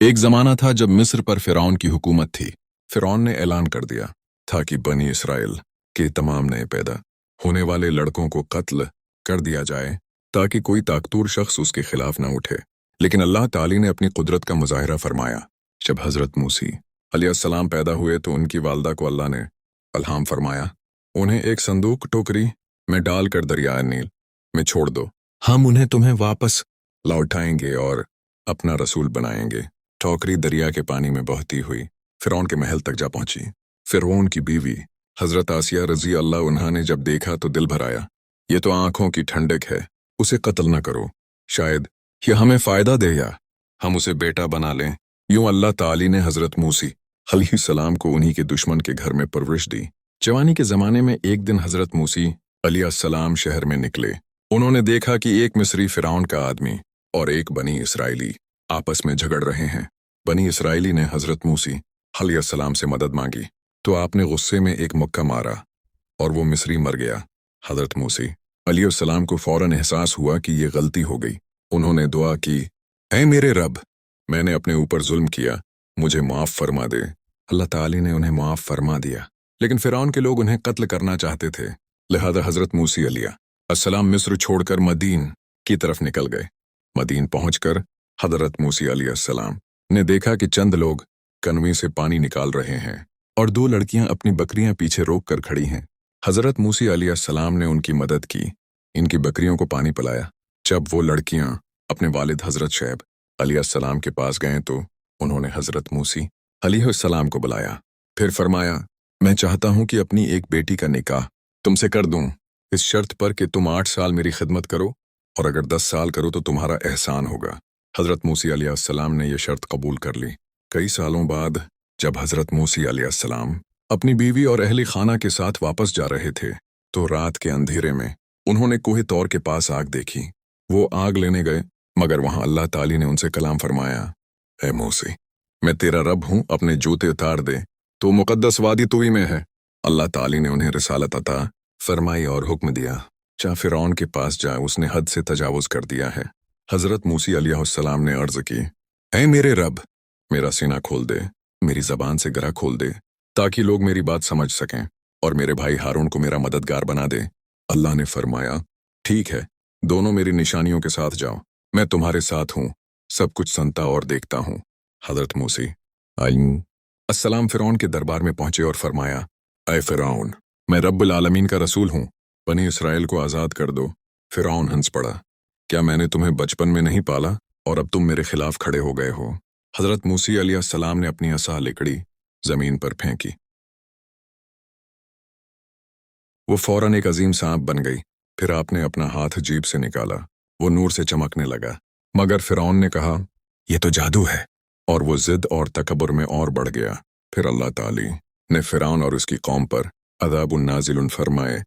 एक ज़माना था जब मिस्र पर फ़िरौन की हुकूमत थी। फ़िरौन ने ऐलान कर दिया था कि बनी इसराइल के तमाम नए पैदा होने वाले लड़कों को कत्ल कर दिया जाए ताकि कोई ताकतूर शख्स उसके खिलाफ न उठे। लेकिन अल्लाह ताली ने अपनी कुदरत का मुजाहिरा फरमाया। जब हज़रत मूसी अलैहिस्सलाम पैदा हुए तो उनकी वालदा को अल्लाह ने अल्हाम फरमाया, उन्हें एक संदूक टोकरी में डालकर दरिया नील में छोड़ दो, हम उन्हें तुम्हें वापस लौटाएंगे और अपना रसूल बनाएंगे। टोकरी दरिया के पानी में बहती हुई फ़िरौन के महल तक जा पहुंची। फ़िरौन की बीवी हज़रत आसिया रज़ी अल्लाह उन्हा ने जब देखा तो दिल भर आया, ये तो आंखों की ठंडक है, उसे कत्ल न करो, शायद ये हमें फ़ायदा दे या हम उसे बेटा बना लें। यूं अल्लाह ताली ने हज़रत मूसी अलैहिस्सलाम को उन्हीं के दुश्मन के घर में परवरिश दी। जवानी के ज़माने में एक दिन हज़रत मूसी अलैहिस्सलाम शहर में निकले। उन्होंने देखा कि एक मिस्री फ़िरौन का आदमी और एक बनी इसराइली आपस में झगड़ रहे हैं। बनी इसराइली ने हज़रत मूसी अलैहिस्सलाम से मदद मांगी तो आपने गुस्से में एक मुक्का मारा और वो मिस्री मर गया। हज़रत मूसी अलैहिस्सलाम को फ़ौरन एहसास हुआ कि ये गलती हो गई। उन्होंने दुआ की, ऐ मेरे रब, मैंने अपने ऊपर जुल्म किया, मुझे माफ़ फरमा दे। अल्लाह ताली ने उन्हें माफ़ फरमा दिया। लेकिन फ़िरौन के लोग उन्हें कत्ल करना चाहते थे। लिहाजा हज़रत मूसी अलैहिस्सलाम मिस्र छोड़कर मदीन की तरफ निकल गए। मदीन पहुंचकर हज़रत मूसी अलैहिस्सलाम ने देखा कि चंद लोग कनवी से पानी निकाल रहे हैं और दो लड़कियां अपनी बकरियां पीछे रोक कर खड़ी हैं। हज़रत मूसी अलैहिस्सलाम ने उनकी मदद की, इनकी बकरियों को पानी पिलाया। जब वो लड़कियां अपने वालिद हज़रत शुएब अलैहिस्सलाम के पास गए तो उन्होंने हज़रत मूसी अलैहिस्सलाम को बुलाया, फिर फरमाया, मैं चाहता हूं कि अपनी एक बेटी का निकाह तुमसे कर दूं, इस शर्त पर कि तुम 8 साल मेरी खिदमत करो और अगर 10 साल करो तो तुम्हारा एहसान होगा। हज़रत मूसी अलैहिस्सलाम ने यह शर्त कबूल कर ली। कई सालों बाद जब हज़रत मूसी अलैहिस्सलाम अपनी बीवी और अहले खाना के साथ वापस जा रहे थे तो रात के अंधेरे में उन्होंने कोहे तौर के पास आग देखी। वो आग लेने गए मगर वहां अल्लाह ताली ने उनसे कलाम फरमाया, ऐ मूसी, मैं तेरा रब हूं, अपने जूते उतार दे, तो मुकद्दस वादी तुई में है। अल्लाह ताली ने उन्हें रिसालत अता फरमाई और हुक्म दिया, जा फ़िरौन के पास जा, उसने हद से तजावुज़ कर दिया है। हज़रत मूसी अलैहिस्सलाम ने अर्ज़ की, ऐ मेरे रब, मेरा सीना खोल दे, मेरी ज़बान से गरा खोल दे ताकि लोग मेरी बात समझ सकें और मेरे भाई हारून को मेरा मददगार बना दे। अल्लाह ने फरमाया, ठीक है, दोनों मेरी निशानियों के साथ जाओ, मैं तुम्हारे साथ हूँ, सब कुछ सुनता और देखता हूँ। हज़रत मूसी अलैहिस्सलाम फ़िरौन के दरबार में पहुंचे और फरमाया, ऐ फ़िरौन, मैं रब्बुल आलमीन का रसूल हूँ, बनी इसराइल को आज़ाद कर दो। फ़िरौन हंस पड़ा, क्या मैंने तुम्हें बचपन में नहीं पाला और अब तुम मेरे खिलाफ खड़े हो गए हो। हज़रत मूसी अलैहिस्सलाम ने अपनी असा लिकड़ी ज़मीन पर फेंकी, वो फ़ौरन एक अजीम सांप बन गई। फिर आपने अपना हाथ जीभ से निकाला, वो नूर से चमकने लगा। मगर फ़िरौन ने कहा, यह तो जादू है, और वो ज़िद और तकब्बुर में और बढ़ गया। फिर अल्लाह ताली ने फ़िरौन और उसकी कौम पर अज़ाबुन नाज़िलुन फरमाए